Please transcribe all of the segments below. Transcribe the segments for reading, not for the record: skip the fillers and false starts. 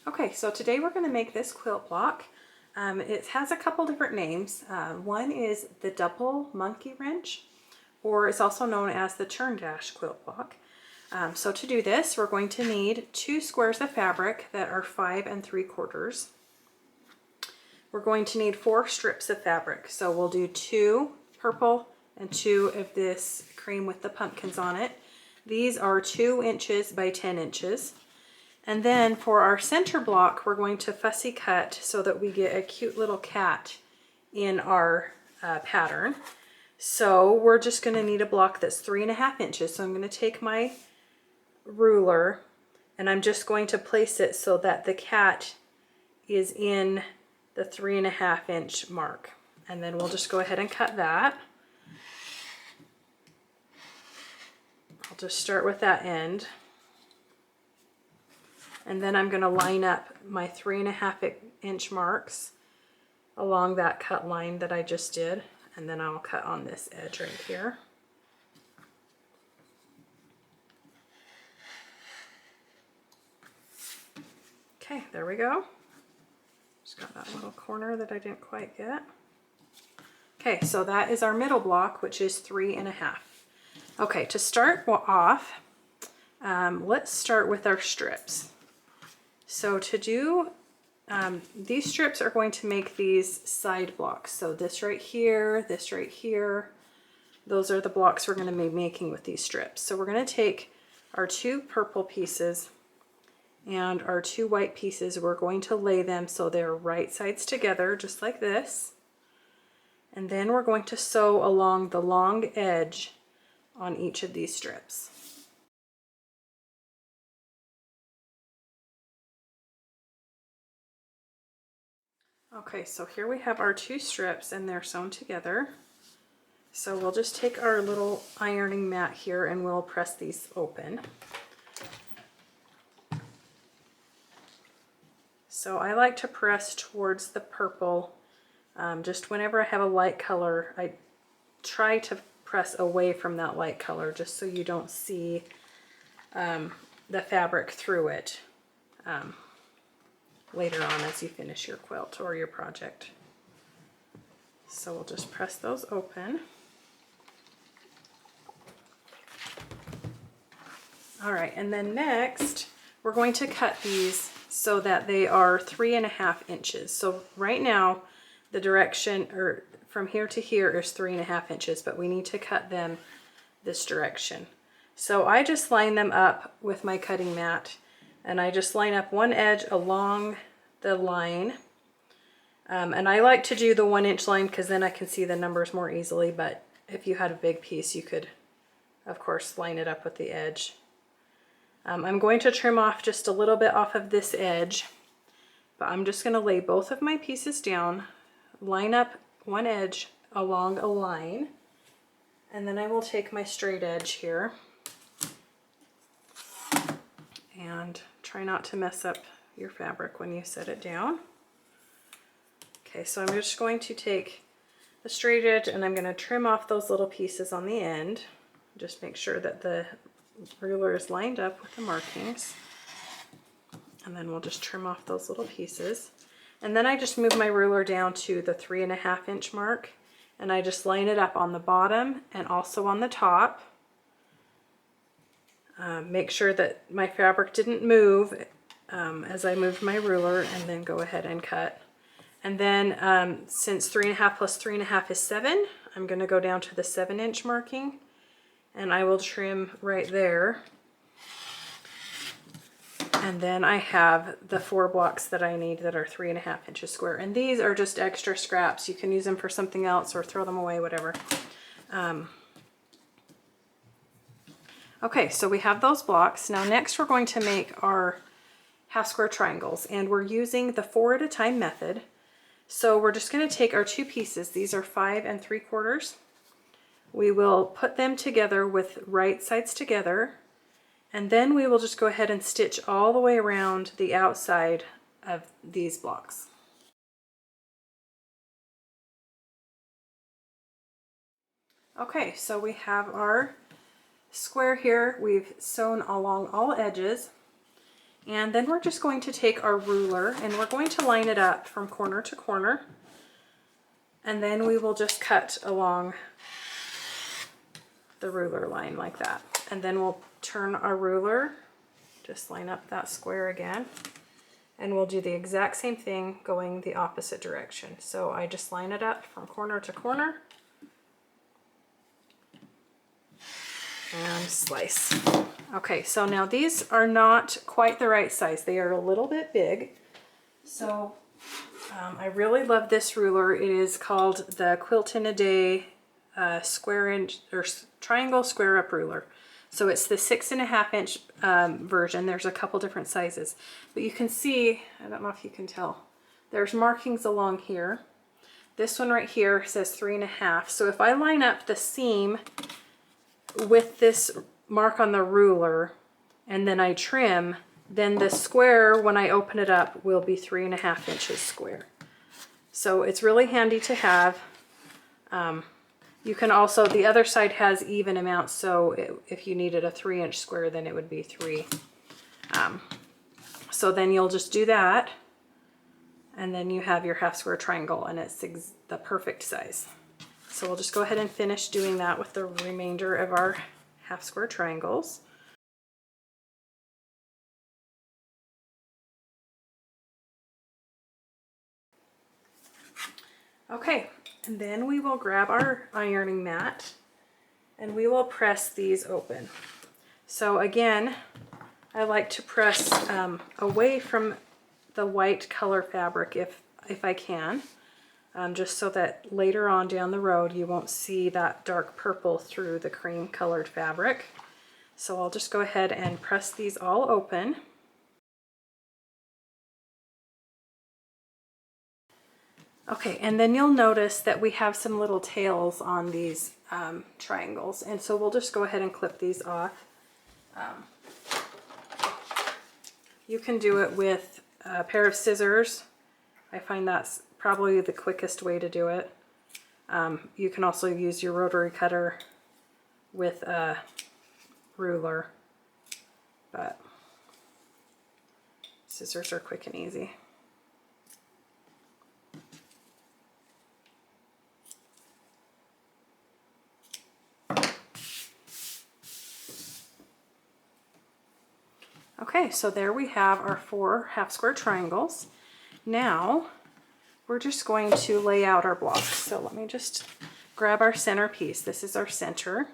Okay, so today we're going to make this quilt block. It has a couple different names. One is the double monkey wrench, or it's also known as the Churn Dash quilt block. So to do this, we're going to need 2 squares of fabric that are 5 3/4. We're going to need 4 strips of fabric. So we'll do 2 purple and 2 of this cream with the pumpkins on it. These are 2 inches by 10 inches. And then for our center block, we're going to fussy cut so that we get a cute little cat in our pattern. So we're just going to need a block that's 3 1/2 inches. So I'm going to take my ruler and I'm just going to place it so that the cat is in the 3 1/2 inch mark. And then we'll just go ahead and cut that. I'll just start with that end. And then I'm going to line up my 3 1/2 inch marks along that cut line that I just did. And then I'll cut on this edge right here. Okay, there we go. Just got that little corner that I didn't quite get. Okay, so that is our middle block, which is 3 1/2. Okay, to start off, let's start with our strips. So to do, these strips are going to make these side blocks. So this right here, those are the blocks we're going to be making with these strips. So we're going to take our 2 purple pieces and our 2 white pieces. We're going to lay them so they're right sides together, just like this. And then we're going to sew along the long edge on each of these strips. Okay, so here we have our 2 strips and they're sewn together. So we'll just take our little ironing mat here and we'll press these open. So I like to press towards the purple. Just whenever I have a light color, I try to press away from that light color just so you don't see the fabric through it later on as you finish your quilt or your project. So we'll just press those open. All right, and then next we're going to cut these so that they are 3 1/2 inches. So right now the direction, or from here to here, is 3 1/2 inches, but we need to cut them this direction. So I just line them up with my cutting mat, and I just line up one edge along the line. And I like to do the 1 inch line because then I can see the numbers more easily, but if you had a big piece, you could, of course, line it up with the edge. I'm going to trim off just a little bit off of this edge, but I'm just going to lay both of my pieces down, line up one edge along a line, and then I will take my straight edge here and try not to mess up your fabric when you set it down. Okay, so I'm just going to take the straight edge and I'm going to trim off those little pieces on the end. Just make sure that the ruler is lined up with the markings. And then we'll just trim off those little pieces. And then I just move my ruler down to the 3 1/2 inch mark, and I just line it up on the bottom and also on the top. Make sure that my fabric didn't move as I moved my ruler, and then go ahead and cut. And then since 3 1/2 plus 3 1/2 is 7, I'm going to go down to the 7 inch marking, and I will trim right there. And then I have the 4 blocks that I need that are 3 1/2 inches square. And these are just extra scraps. You can use them for something else or throw them away, whatever. Okay, so we have those blocks. Now next we're going to make our half square triangles, and we're using the 4 at a time method. So we're just going to take our 2 pieces. These are 5 3/4. We will put them together with right sides together, and then we will just go ahead and stitch all the way around the outside of these blocks. Okay, so we have our square here. We've sewn along all edges, And then we're just going to take our ruler and we're going to line it up from corner to corner. And then we will just cut along the ruler line like that. And then we'll turn our ruler, just line up that square again. And we'll do the exact same thing going the opposite direction. So I just line it up from corner to corner. And slice. Okay, so now these are not quite the right size. They are a little bit big. So I really love this ruler. It is called the Quilt in a Day square inch or triangle square up ruler. So it's the 6.5 inch version. There's a couple different sizes, but you can see, I don't know if you can tell, there's markings along here. This one right here says 3.5. So if I line up the seam with this mark on the ruler and then I trim, then the square, when I open it up, will be 3.5 inches square. So it's really handy to have. You can also, the other side has even amounts, so if you needed a 3-inch square, then it would be 3. So then you'll just do that, and then you have your half square triangle, and it's the perfect size. So we'll just go ahead and finish doing that with the remainder of our half square triangles. Okay, and then we will grab our ironing mat and we will press these open. So again, I like to press away from the white color fabric if I can, just so that later on down the road you won't see that dark purple through the cream colored fabric. So I'll just go ahead and press these all open. Okay, and then you'll notice that we have some little tails on these triangles, and so we'll just go ahead and clip these off. You can do it with a pair of scissors. I find that's probably the quickest way to do it. You can also use your rotary cutter with a ruler, but scissors are quick and easy. Okay, so there we have our 4 half square triangles. Now we're just going to lay out our blocks. So let me just grab our center piece. This is our center.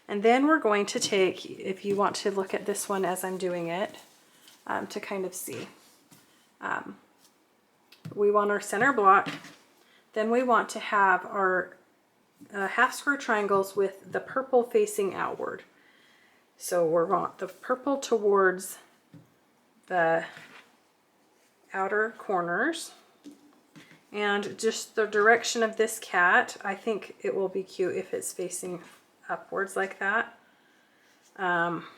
And then we're going to take, if you want to look at this one as I'm doing it, to kind of see. We want our center block. Then we want to have our half square triangles with the purple facing outward. So we want the purple towards the outer corners. And just the direction of this cat, I think it will be cute if it's facing upwards like that.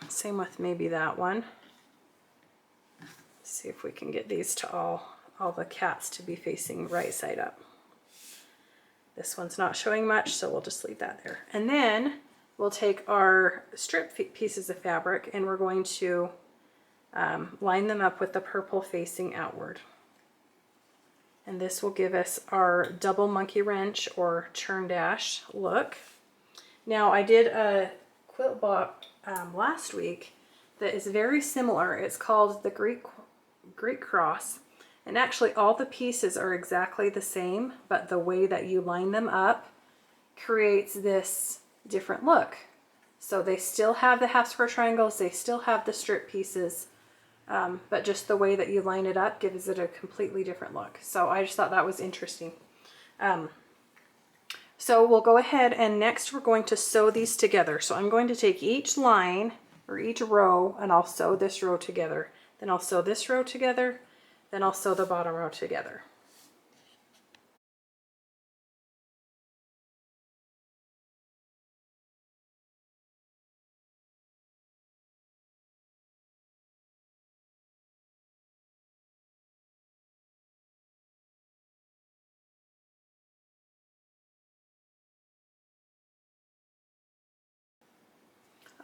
Same with maybe that one. Let's see if we can get these to all the cats to be facing right side up. This one's not showing much, so we'll just leave that there. And then we'll take our strip pieces of fabric and we're going to line them up with the purple facing outward. And this will give us our double monkey wrench or churn dash look. Now I did a quilt block last week that is very similar. It's called the Greek cross. And actually all the pieces are exactly the same, but the way that you line them up creates this different look. So they still have the half square triangles, they still have the strip pieces, but just the way that you line it up gives it a completely different look. So I just thought that was interesting. So we'll go ahead and next we're going to sew these together. So I'm going to take each line or each row and I'll sew this row together. Then I'll sew this row together. Then I'll sew the bottom row together.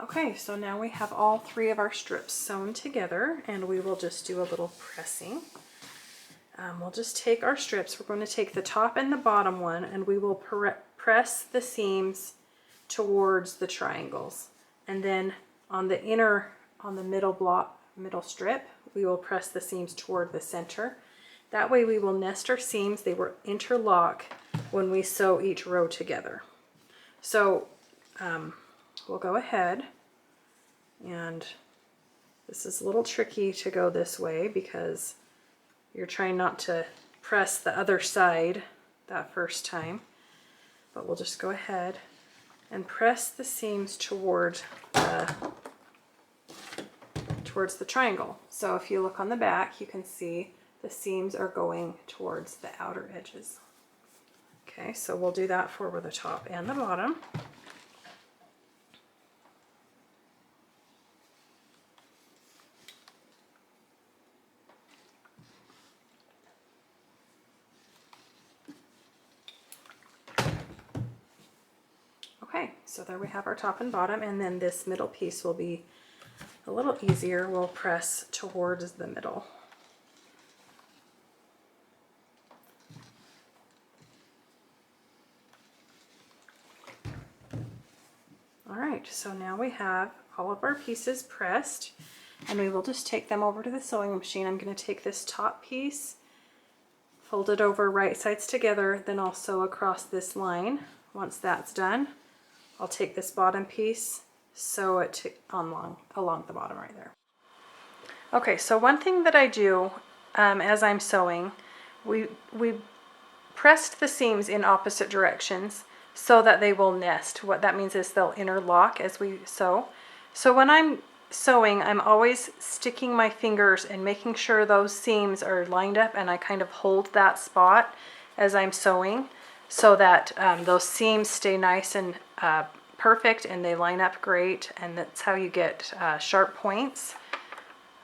Okay, so now we have all 3 of our strips sewn together, and we will just do a little pressing. We'll just take our strips. We're going to take the top and the bottom one, and we will press the seams towards the triangles. And then on the middle strip, we will press the seams toward the center. That way we will nest our seams. They will interlock when we sew each row together. So we'll go ahead, and this is a little tricky to go this way because you're trying not to press the other side that first time, but we'll just go ahead and press the seams towards the triangle. So if you look on the back, you can see the seams are going towards the outer edges. Okay, so we'll do that for the top and the bottom. Okay, so there we have our top and bottom, and then this middle piece will be a little easier. We'll press towards the middle. All right, so now we have all of our pieces pressed, and we will just take them over to the sewing machine. I'm going to take this top piece, fold it over right sides together, then I'll sew across this line. Once that's done, I'll take this bottom piece, sew it along the bottom right there. Okay, so one thing that I do as I'm sewing, we pressed the seams in opposite directions so that they will nest. What that means is they'll interlock as we sew. So when I'm sewing, I'm always sticking my fingers and making sure those seams are lined up, and I kind of hold that spot as I'm sewing so that those seams stay nice and perfect and they line up great, and that's how you get sharp points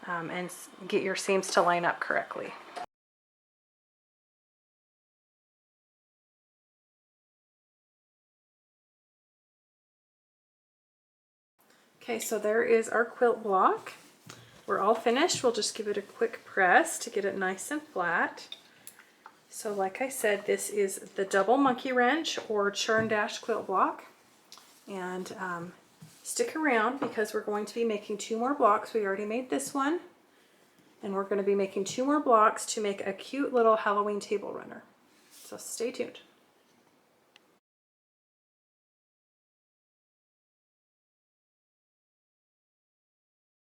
and get your seams to line up correctly. Okay, so there is our quilt block. We're all finished. We'll just give it a quick press to get it nice and flat. So like I said, this is the double monkey wrench or Churn Dash quilt block. And stick around because we're going to be making 2 more blocks. We already made this one, and we're going to be making 2 more blocks to make a cute little Halloween table runner. So stay tuned.